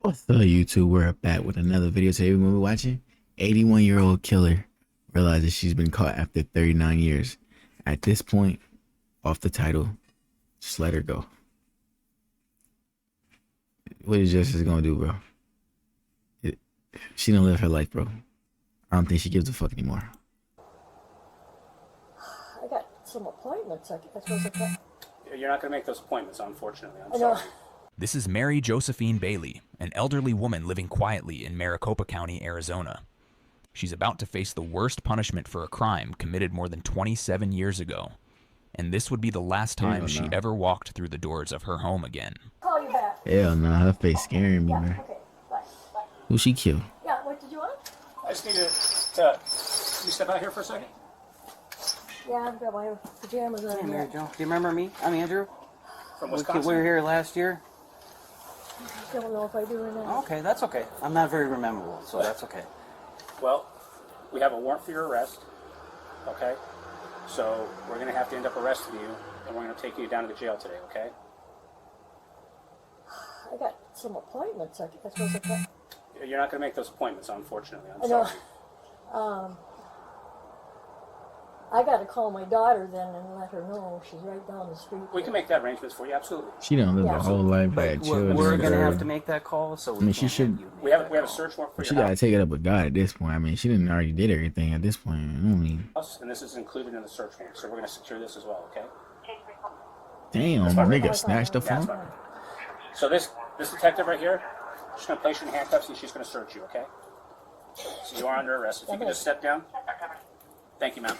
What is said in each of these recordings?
What's up, YouTube? We're back with another video today. When we're watching 81-year-old killer realizes she's been caught after 39 years. At this point, off the title, just let her go. What is justice gonna do, bro? She don't live her life, bro. I don't think she gives a fuck anymore. I got some appointments. I suppose I can. You're not going to make those appointments, unfortunately. I'm I know. sorry. This is Mary Josephine Bailey, an elderly woman living quietly in Maricopa County, Arizona. She's about to face the worst punishment for a crime committed more than 27 years ago. And this would be the last time she ever walked through the doors of her home again. Call you back. Hell no, her face scaring me, Yeah, man. okay. Bye. Bye. Who she killed? Yeah, what did you want? I just need to you step out here for a second? Yeah, I've got my pajamas on. Hey, Mary here. Jo. Do you remember me? I'm Andrew. From We Wisconsin? were here last year. Don't know if I do or not. Okay, that's okay. I'm not very memorable, so that's okay. Well, we have a warrant for your arrest, okay? So we're going to have to end up arresting you, and we're going to take you down to the jail today, okay? I got some appointments. I suppose I can. You're not going to make those appointments, unfortunately. I'm I know. sorry. I got to call my daughter then and let her know she's right down the street. We can make that arrangements for you, absolutely. She don't live Yeah. her whole life, But had children. we're gonna girl. have to make that call, so we I mean, she can't should- have you make We have that a call. search warrant for She your gotta house, take it up with God at this point. I mean, she didn't already did everything at this point. I mean, and this is included in the search warrant, so we're going to secure this as well, okay? damn, nigga snatched the That's phone. fine. So this detective right here, she's going to place you in handcuffs, and she's going to search you, okay? So you are under arrest. If you can just step down. Thank you, ma'am.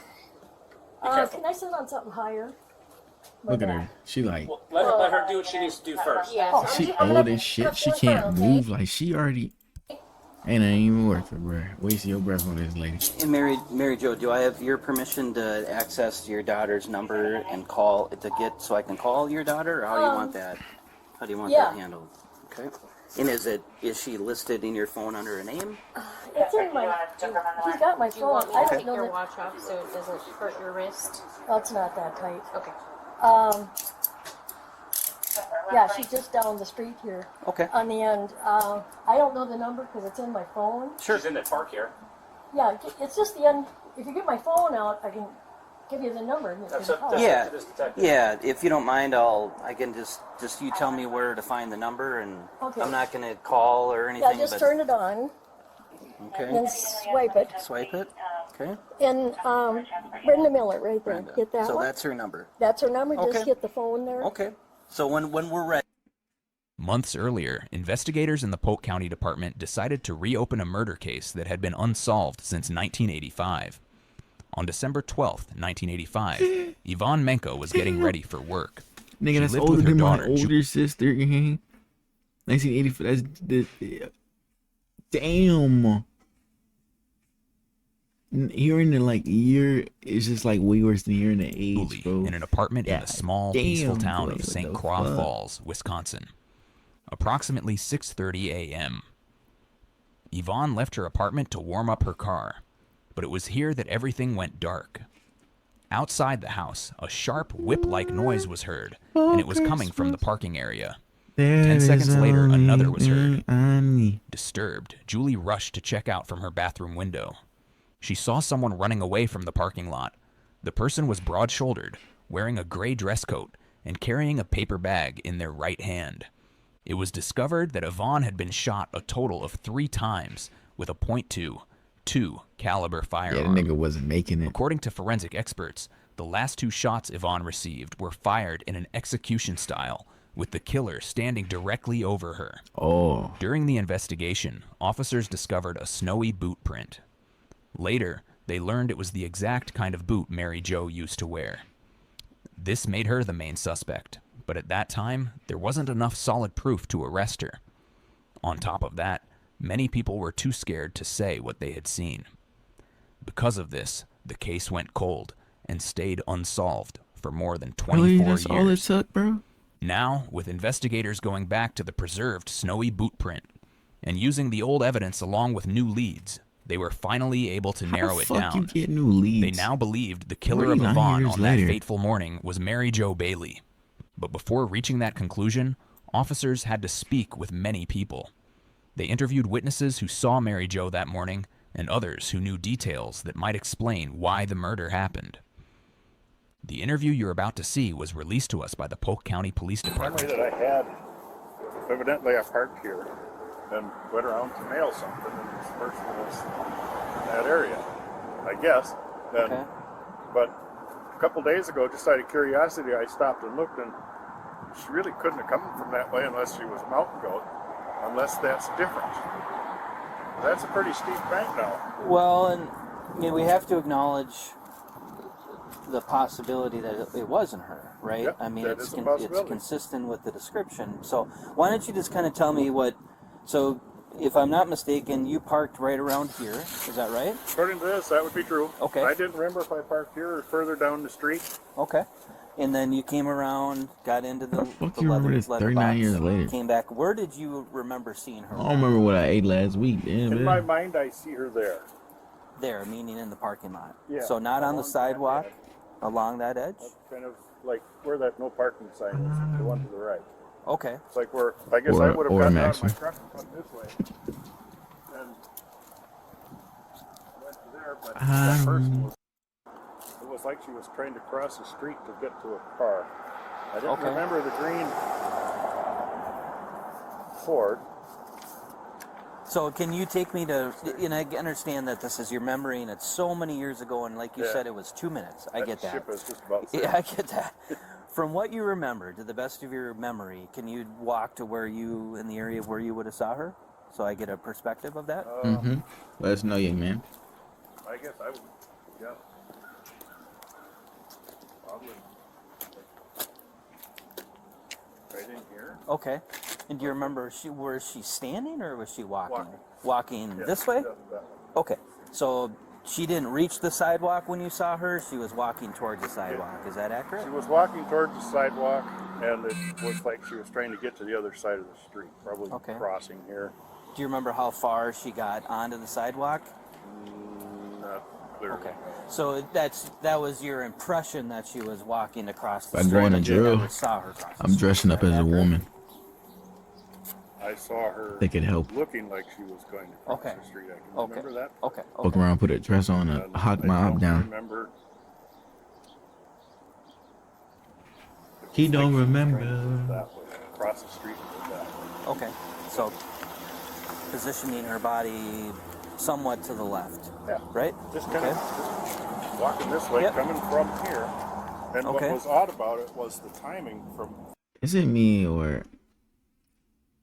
Be careful. Can I sit on something higher? Look at her. She like, Well, let her do what she needs to do first. Oh, she old as shit. She can't move. Like she already. Ain't even worth it, bro. Waste your breath on this lady. Hey, Mary Jo, do I have your permission to access your daughter's number and call to get so I can call your daughter? Or how do you want that? How do you want yeah. that handled? Okay. And is she listed in your phone under a name? It's in my. He's got my Do you want phone. me I to don't take know your that. watch off so it doesn't hurt your wrist? Oh, it's not that tight. Okay. Yeah, she's just down the street here. Okay. On the end. I don't know the number because it's in my phone. Sure. She's in the park here. Yeah, it's just the end. If you get my phone out, I can give you the number. And you That's can up call. to Yeah. this detective. Yeah, if you don't mind, I can just you tell me where to find the number, and Okay. I'm not gonna call or anything. Yeah, just but, turn it on and Okay. then swipe it. Swipe it. Okay. And Brenda Miller, right there. Brenda. Hit that So one. that's her number. That's her number. Okay. Just hit the phone there. Okay. So when we're ready. Months earlier, investigators in the Polk County Department decided to reopen a murder case that had been unsolved since 1985. On December 12th, 1985, Yvonne Menko was getting ready for work. Nigga, She that's lived older with her than my daughter, older sister. 1984. That's the. Damn. Hearing the like year is just like way worse than hearing the age, Julie, bro. in an apartment in Yeah, the small, damn, peaceful bro, town what of St. the Croix fuck? Falls, Wisconsin. Approximately 6:30 a.m. Yvonne left her apartment to warm up her car, but it was here that everything went dark. Outside the house, a sharp whip-like noise was heard, and it was coming from the parking area. 10 seconds later, another was heard. Disturbed, Julie rushed to check out from her bathroom window. She saw someone running away from the parking lot. The person was broad-shouldered, wearing a gray dress coat, and carrying a paper bag in their right hand. It was discovered that Yvonne had been shot a total of 3 times with a .22 caliber Yeah, the firearm. nigga wasn't making it. According to forensic experts, the last 2 shots Yvonne received were fired in an execution style, with the killer standing directly over her. Oh, During the investigation, officers discovered a snowy boot print. Later, they learned it was the exact kind of boot Mary Jo used to wear. This made her the main suspect, but at that time, there wasn't enough solid proof to arrest her. On top of that, many people were too scared to say what they had seen. Because of this, the case went cold and stayed unsolved for more than 24 really? That's all it years. took, bro. Now, with investigators going back to the preserved snowy boot print and using the old evidence along with new leads, they were finally able to narrow How it the fuck you down. get new leads? They now believed the killer of 39 Yvonne years on that later. fateful morning was Mary Jo Bailey. But before reaching that conclusion, officers had to speak with many people. They interviewed witnesses who saw Mary Jo that morning and others who knew details that might explain why the murder happened. The interview you're about to see was released to us by the Polk County Police Department. That I had, evidently I parked here and went around to mail something, and this person was in that area, I guess. And, Okay. But a couple days ago, just out of curiosity, I stopped and looked, and she really couldn't have come from that way unless she was a mountain goat, unless that's different. That's a pretty steep bank now. Well, and I mean, we have to acknowledge the possibility that it wasn't her, right? Yep, I mean, that it's is a possibility. consistent with the description. So why don't you just kind of tell me what? So if I'm not mistaken, you parked right around here. Is that right? According to this, that would be true. Okay. I didn't remember if I parked here or further down the street. Okay. And then you came around, got into the Fuck the you leather, remember this leather 39 box, years later? came back. Where did you remember seeing her? I don't remember what I ate last week. Damn, In man. my mind, I see her there. There, meaning in the parking lot. Yeah. So not on the Along that sidewalk, edge. along that edge? That's kind of like where that no parking sign is, the one to the right. Okay. It's like where, I guess Or- I would have or gotten out of my Maxim. truck and come this way. And went to there, but Um. that person was, it was like she was trying to cross the street to get to a car. I didn't Okay. remember the green Ford. So can you take me to, and I understand that this is your memory and it's so many years ago and like you Yeah. said, it was 2 minutes. I get that. Ship is just about set. Yeah, I get that. From what you remember, to the best of your memory, can you walk to where you, in the area where you would have saw her? So I get a perspective of that? Mm-hmm. Let us know, young man. I guess I would, yeah. Probably. Right in here. Okay. And do you remember, was she standing or was she walking? Walking. Walking Yeah, this way? yeah, that way. Okay. So she didn't reach the sidewalk when you saw her, she was walking towards the sidewalk. Is that accurate? She was walking towards the sidewalk, and it was like she was trying to get to the other side of the street, probably Okay. crossing here. Do you remember how far she got onto the sidewalk? Not clearly. Okay. So that was your impression that she was walking across the I'm street. going to but you drill. never saw her cross the I'm street. dressing up as a woman. I saw her They could help. looking like she was going to cross Okay. the street. I can Okay. remember that. Okay. Walk around, put a dress on, And a hawk my I op don't down. remember. He don't Like she was trying to remember. go that way, across the street and go that way. Okay. So positioning her body somewhat to the left, Yeah. right? Just kind Okay. of just walking this way, Yep. coming from here. And Okay. what was odd about it was the timing from. Is it me or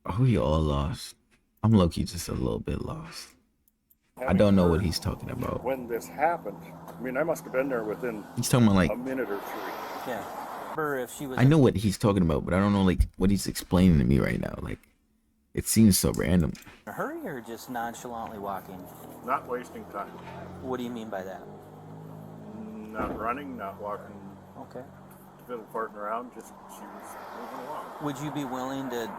are we all lost? I'm low-key just a little bit lost. I don't know what he's talking about. When this happened, I mean, I must have been there within He's talking about a like, minute or three. Yeah. Remember if she was I know what he's talking about, but I don't know like what he's explaining to me right now. Like, it seems so random. in a hurry or just nonchalantly walking? Not wasting time. What do you mean by that? Not running, not walking, Okay. fiddle farting around, just she was moving along. Would you be willing to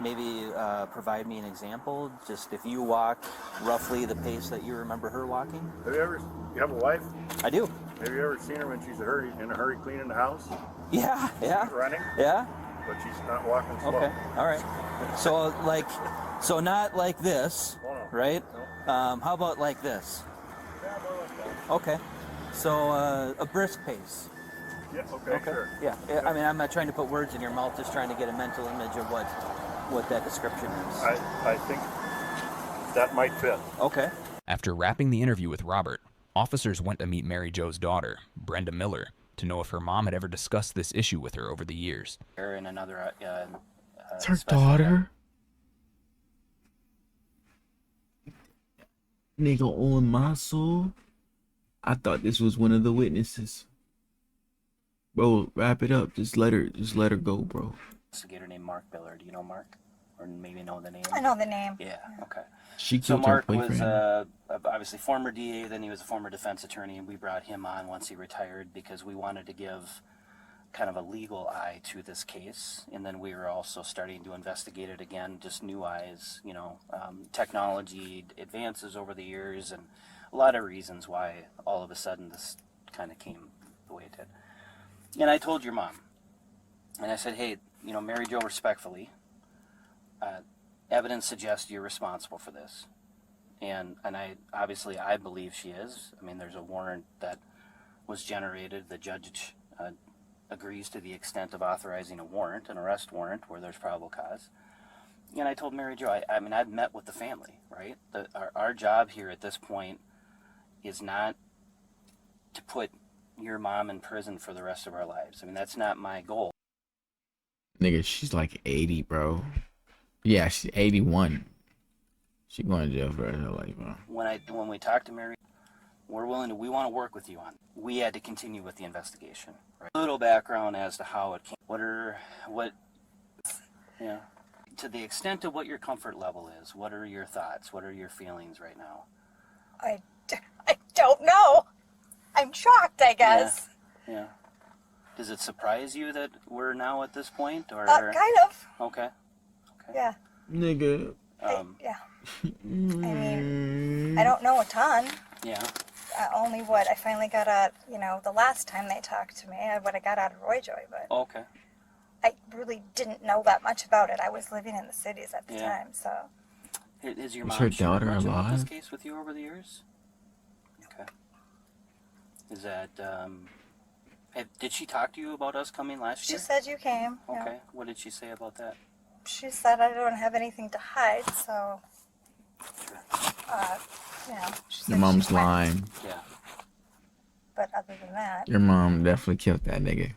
maybe provide me an example? Just if you walk roughly the pace that you remember her walking? You have a wife? I do. Have you ever seen her when she's in a hurry cleaning the house? Yeah, yeah, Running, yeah. but she's not walking slow. Okay, all right. So so not like this, Oh, no. right? How about like this? Yeah, more like that. Okay. So a brisk pace. Yeah, okay, sure. Yeah. I mean, I'm not trying to put words in your mouth, just trying to get a mental image of what that description is. I think that might fit. Okay. After wrapping the interview with Robert, officers went to meet Mary Jo's daughter, Brenda Miller, to know if her mom had ever discussed this issue with her over the years. And another. It's her daughter. Nigga on my soul. I thought this was one of the witnesses. Bro, wrap it up. Just let her go, bro. Investigator named Mark Biller. Do you know Mark? Or maybe know the name? I know the name. Yeah. Okay. She So killed her Mark was boyfriend. obviously former DA, then he was a former defense attorney, and we brought him on once he retired because we wanted to give kind of a legal eye to this case, and then we were also starting to investigate it again, just new eyes, technology advances over the years, and a lot of reasons why all of a sudden this kind of came the way it did. And I told your mom, and I said, hey, Mary Jo, respectfully, evidence suggests you're responsible for this. And I obviously I believe she is. I mean, there's a warrant that was generated. The judge agrees to the extent of authorizing a warrant, an arrest warrant, where there's probable cause. And I told Mary Jo, I mean, I've met with the family, right? Our job here at this point is not to put your mom in prison for the rest of our lives. I mean, that's not my goal. Nigga, she's like 80, bro. Yeah, she's 81. She going to jail for her life, bro. When we talked to Mary, we want to work with you on it. We had to continue with the investigation. Right? A little background as to how it came. Yeah. To the extent of what your comfort level is, what are your thoughts? What are your feelings right now? I don't know. I'm shocked, I guess. Yeah. Does it surprise you that we're now at this point, or kind of. Okay. Yeah. Nigga. Yeah. I mean, I don't know a ton. Yeah. Only what I finally got out, the last time they talked to me, what I got out of Roy Joy, but Okay. I really didn't know that much about it. I was living in the cities at the time, so. Is your Is mom her shared daughter much about this alive? case with you over the years? Okay. Is that did she talk to you about us coming last She year? said you came. Okay. Yeah. What did she say about that? She said I don't have anything to hide, so. She said Your mom's she went, lying. Yeah. But other than that. Your mom definitely killed that nigga.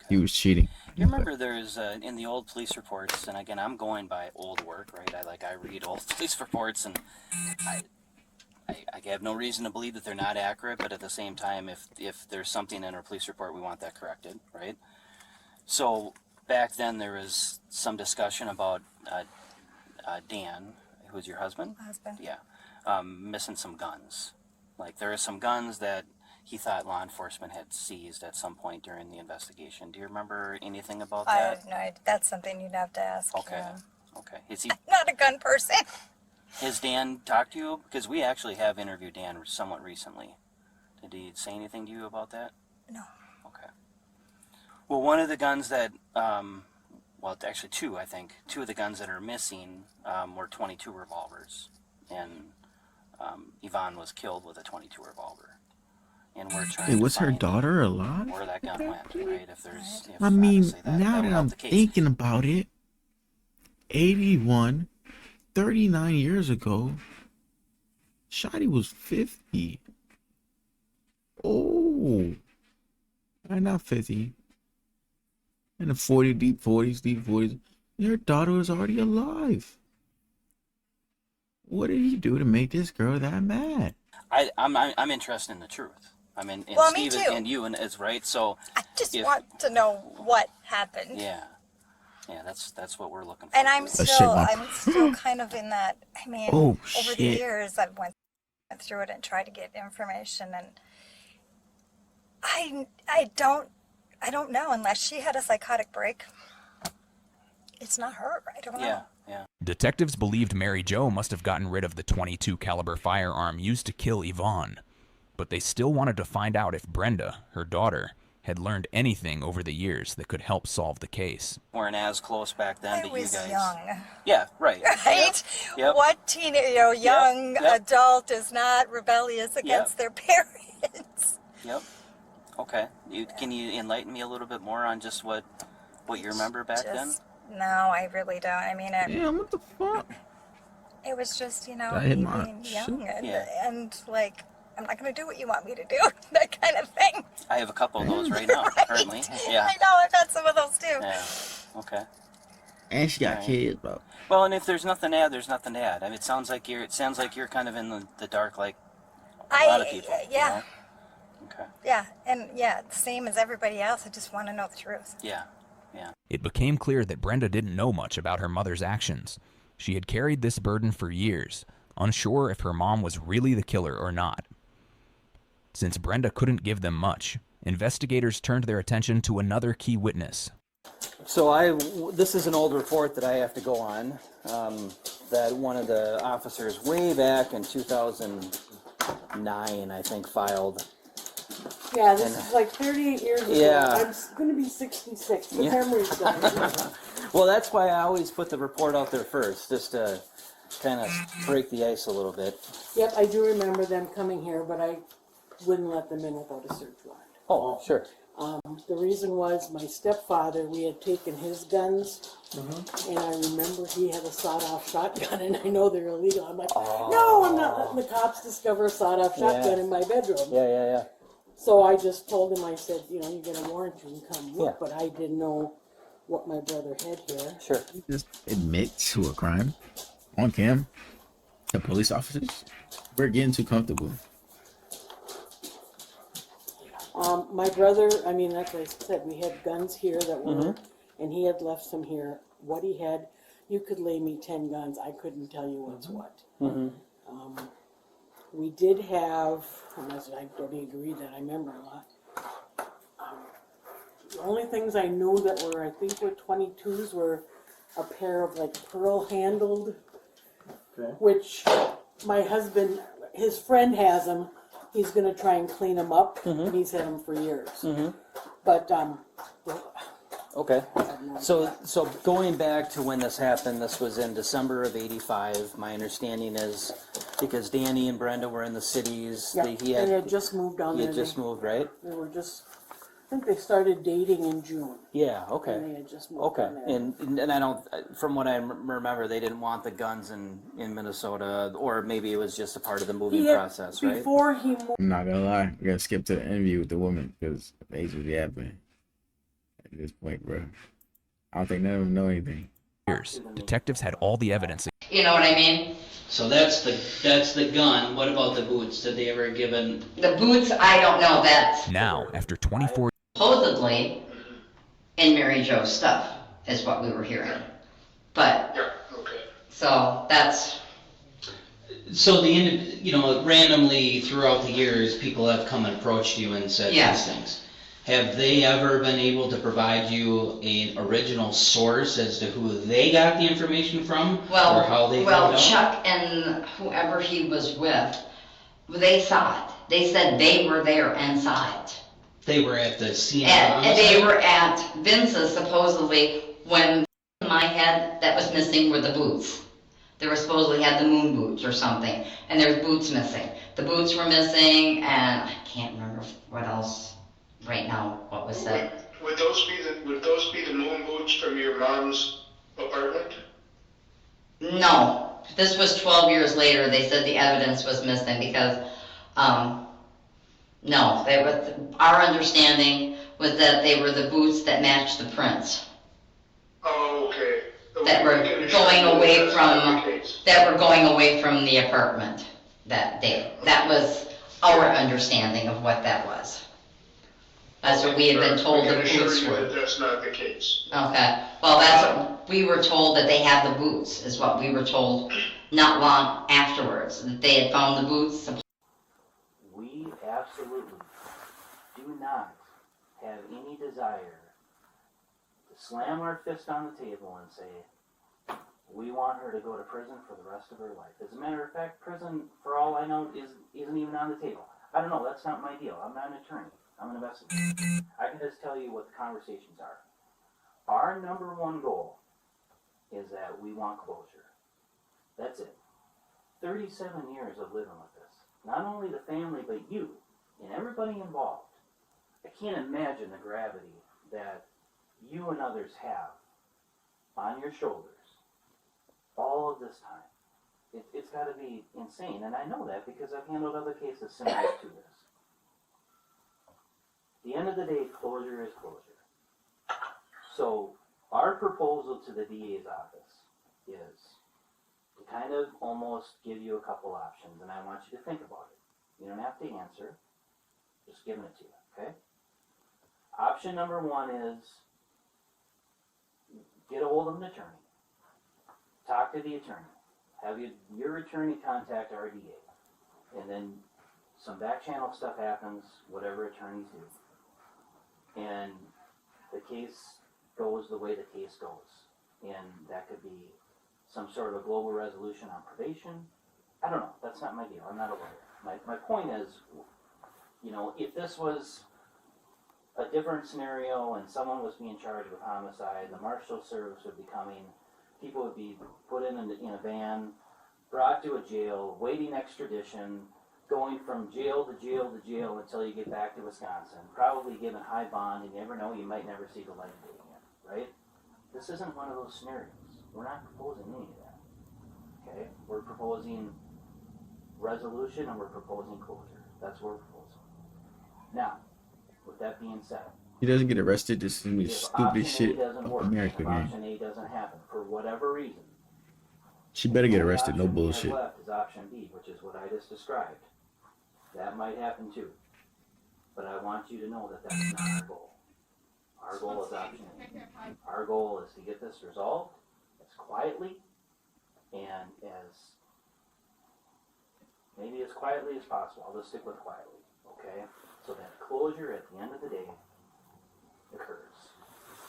He was cheating. You remember there's in the old police reports, and again I'm going by old work, right? I read old police reports, and I have no reason to believe that they're not accurate, but at the same time, if there's something in our police report, we want that corrected, right? So back then there was some discussion about Dan, who's your husband? Husband. Yeah, missing some guns. Like there are some guns that he thought law enforcement had seized at some point during the investigation. Do you remember anything about I that? have no idea. That's something you'd have to ask Okay. him. Okay. Is he? I'm not a gun person. Has Dan talked to you? Because we actually have interviewed Dan somewhat recently. Did he say anything to you about that? No. Okay. Well, one of the guns that, well, actually two, I think. Two of the guns that are missing were 22 revolvers. And Yvonne was killed with a 22 revolver. And we're trying Hey, to was her find daughter alive? where that gun went, right? If there's, if I mean, obviously now that'll that help I'm the case. thinking about it, 81, 39 years ago, Shotty was 50. Oh. Not 50. In the 40, deep 40s. Your daughter was already alive. What did he do to make this girl that mad? I'm interested in the truth. I mean, and Well, me Steve too. and you is right. So I just if- want to know what happened. yeah, that's what we're looking for. And I'm shit, still, Mom. I'm still kind of in that. I mean, Oh, over the shit. years, I've went through it and tried to get information, and I don't know unless she had a psychotic break. It's not her. I don't know. Yeah. Detectives believed Mary Jo must have gotten rid of the .22 caliber firearm used to kill Yvonne, but they still wanted to find out if Brenda, her daughter, had learned anything over the years that could help solve the case. Weren't as close back then, I but was you guys. young. Yeah, right. Right? Yep. What young Yep. adult is not rebellious against their parents? Yep. Okay. Can you enlighten me a little bit more on just what you remember back then? No, I really don't. I mean, Damn, what the fuck? it was just, I hit me my being young shit. and like, I'm not going to do what you want me to do, that kind of thing. I have a couple of those right now, Right? currently. Yeah. I know, I've had some of those too. Yeah. Okay. And she got Right. kids, bro. Well, and if there's nothing to add, there's nothing to add. I mean, it sounds like you're kind of in the dark, like a lot of people. Yeah. You know? Okay. Yeah, and the same as everybody else. I just want to know the truth. Yeah. It became clear that Brenda didn't know much about her mother's actions. She had carried this burden for years, unsure if her mom was really the killer or not. Since Brenda couldn't give them much, investigators turned their attention to another key witness. So this is an old report that I have to go on, that one of the officers way back in 2009, I think, filed. Yeah, this is like 38 years ago. Yeah. I'm going to be 66. The Yeah. memory's gone. Well, that's why I always put the report out there first, just to kind of break the ice a little bit. Yep, I do remember them coming here, but I wouldn't let them in without a search warrant. Oh, sure. The reason was my stepfather, we had taken his guns, and I remember he had a sawed-off shotgun, and I know they're illegal. I'm like, no, I'm not letting the cops discover a sawed-off shotgun in my bedroom. Yeah. So I just told him, I said, you know, you get a warrant, you can come look, Yeah. but I didn't know what my brother had here. Sure. Just admit to a crime on cam to police officers. We're getting too comfortable. My brother, I mean, like I said, we had guns here that were, and he had left some here. What he had, you could lay me 10 guns. I couldn't tell you what's what. We did have, unless I don't need to read that, I remember a lot. The only things I knew that were, I think were 22s were a pair of like pearl handled, which my husband, his friend has them. He's gonna try and clean them up, and he's had them for years. But Okay. So going back to when this happened, this was in December of '85. My understanding is because Danny and Brenda were in the cities. yeah, He they had just moved down he there. had just moved, right? They were just, I think they started dating in June. Yeah. And Okay. they had just moved Okay. down there. And I don't, from what I remember, they didn't want the guns in Minnesota, or maybe it was just a part of the moving process, right? Before he moved, I'm not gonna lie. We're gonna skip to the interview with the woman because things was happening at this point, bro. I don't think none of them know anything. Years, detectives had all the evidence. You know what I mean? So that's the gun. What about the boots? Did they ever given? The boots, I don't know. That's Now, after 24 supposedly in Mary Jo's stuff, is what we were hearing. But, so that's, So randomly throughout the years, people have come and approached you and said Yes. these things. Have they ever been able to provide you an original source as to who they got the information from, or how they found out? Chuck and whoever he was with, they saw it. They said they were there and saw it. They were at the scene. And they were at Vince's supposedly when my head that was missing were the boots. They were supposedly had the moon boots or something, and there's boots missing. The boots were missing, and I can't remember what else right now. What was said? Would those be the moon boots from your mom's apartment? No, this was 12 years later. They said the evidence was missing because, no, they were. Our understanding was that they were the boots that matched the prints. Oh, okay. That were going away from the apartment that day. That was our understanding of what that was. That's what we had been told the boots were. That's not the case. Okay. Well, that's what we were told, that they had the boots, is what we were told not long afterwards, that they had found the boots. We absolutely do not have any desire to slam our fist on the table and say, we want her to go to prison for the rest of her life. As a matter of fact, prison, for all I know, isn't even on the table. I don't know, that's not my deal. I'm not an attorney. I'm an investigator. I can just tell you what the conversations are. Our number one goal is that we want closure. That's it. 37 years of living with this. Not only the family, but you and everybody involved. I can't imagine the gravity that you and others have on your shoulders all of this time. It's got to be insane, and I know that because I've handled other cases similar to this. At the end of the day, closure is closure. So our proposal to the DA's office is to kind of almost give you a couple options, and I want you to think about it. You don't have to answer, just giving it to you, okay? Option number one is get a hold of an attorney. Talk to the attorney. Have your attorney contact our DA. And then some back channel stuff happens, whatever attorneys do. And the case goes the way the case goes. And that could be some sort of a global resolution on probation. I don't know. That's not my deal. I'm not a lawyer. My point is, if this was a different scenario and someone was being charged with homicide, the marshal service would be coming, people would be put in a van, brought to a jail, waiting extradition, going from jail to jail to jail until you get back to Wisconsin, probably given high bond, and you never know, you might never see the light of day again, right? This isn't one of those scenarios. We're not proposing any of that, okay? We're proposing resolution and we're proposing closure. That's what we're proposing. Now, with that being said, He doesn't get arrested. This is if stupid option shit. A doesn't work, America, if man. option A doesn't happen, for whatever reason, She better get the only arrested. No option we have bullshit. left is option B, which is what I just described. That might happen too. But I want you to know that that's not our goal. Our goal is option A. Our goal is to get this resolved as quietly and maybe as quietly as possible. I'll just stick with quietly, okay? So that closure at the end of the day occurs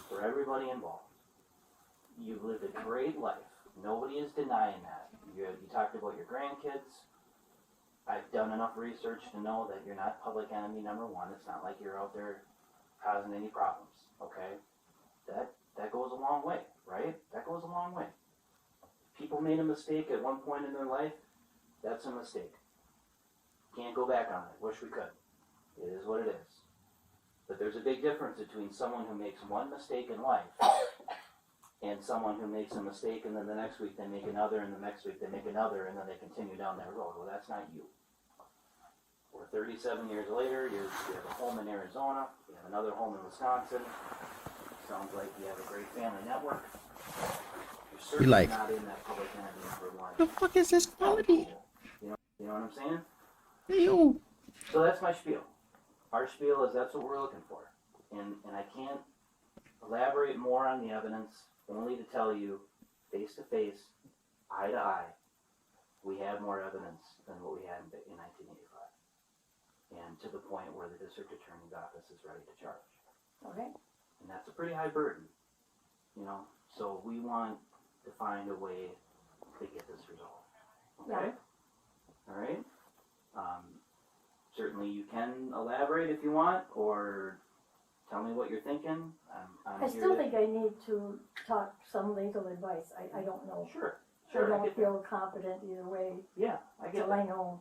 for everybody involved. You've lived a great life. Nobody is denying that. You talked about your grandkids. I've done enough research to know that you're not public enemy number one. It's not like you're out there causing any problems, okay? That goes a long way, right? That goes a long way. People made a mistake at one point in their life. That's a mistake. Can't go back on it. Wish we could. It is what it is. But there's a big difference between someone who makes one mistake in life and someone who makes a mistake and then the next week they make another and the next week they make another and then they continue down that road. Well, that's not you. We're 37 years later. You have a home in Arizona. You have another home in Wisconsin. Sounds like you have a great family network. You're certainly like, not in that public enemy number one. The fuck is this quality? You know what I'm saying? Ew. So that's my spiel. Our spiel is that's what we're looking for. And I can't elaborate more on the evidence, only to tell you, face to face, eye to eye, we have more evidence than what we had in 1985. And to the point where the district attorney's office is ready to charge. Okay. And that's a pretty high burden, you know? So we want to find a way to get this resolved. Okay? Yeah. All right? Certainly you can elaborate if you want, or tell me what you're thinking. I'm I here still to- think I need to talk some legal advice. I don't know. Sure. I Sure. I don't get feel confident either way Yeah, I get until I that. know.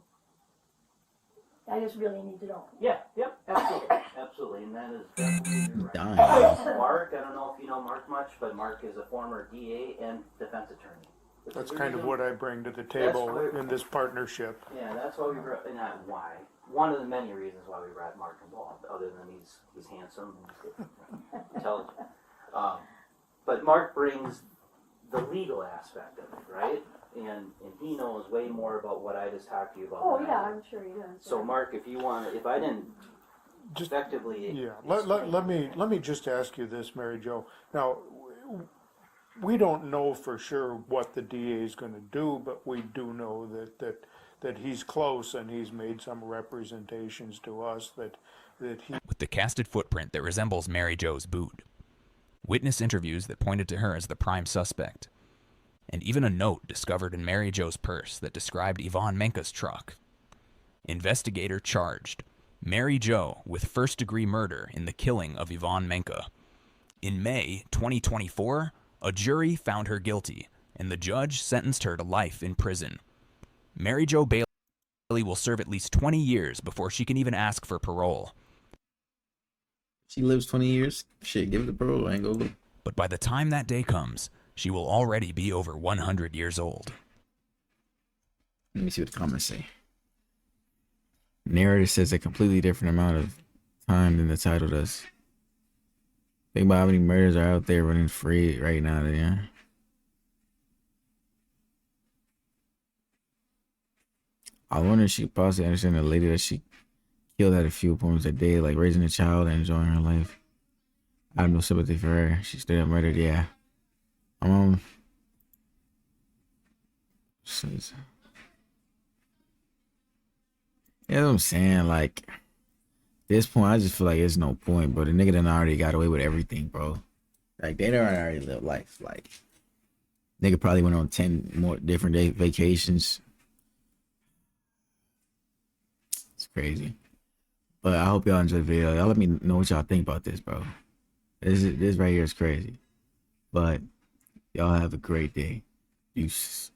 I just really need to know. Yeah, yep, absolutely. Absolutely. And that is definitely right. Dying. Mark, I don't know if you know Mark much, but Mark is a former DA and defense attorney. That's kind of what I bring to the table in this partnership. Yeah, that's why we brought, and not why. One of the many reasons why we brought Mark involved, other than he's handsome and he's intelligent. But Mark brings the legal aspect of it, right? And he knows way more about what I just talked to you about. Oh, than I yeah, do. I'm sure he does. So Mark, if you want, if I didn't effectively, Yeah, let me just ask you this, Mary Jo. Now, we don't know for sure what the DA is going to do, but we do know that he's close and he's made some representations to us that he. With the casted footprint that resembles Mary Jo's boot, witness interviews that pointed to her as the prime suspect, and even a note discovered in Mary Jo's purse that described Yvonne Menka's truck. Investigator charged Mary Jo with first-degree murder in the killing of Yvonne Menka. In May 2024, a jury found her guilty, and the judge sentenced her to life in prison. Mary Jo Bailey will serve at least 20 years before she can even ask for parole. She lives 20 years. Shit, give it a parole. I ain't gonna. But by the time that day comes, she will already be over 100 years old. Let me see what the comments say. Narrative says a completely different amount of time than the title does. Think about how many murders are out there running free right now. Yeah. I wonder if she could possibly understand a lady that she killed at a few points a day, like raising a child and enjoying her life. I have no sympathy for her. She straight up murdered. Yeah. Says. Yeah, that's what I'm saying. Like, at this point, I just feel like there's no point, bro. The nigga done already got away with everything, bro. Like, they done already lived life. Like, nigga probably went on 10 more different vacations. It's crazy. But I hope y'all enjoy the video. Y'all let me know what y'all think about this, bro. This right here is crazy. But y'all have a great day. Deuces.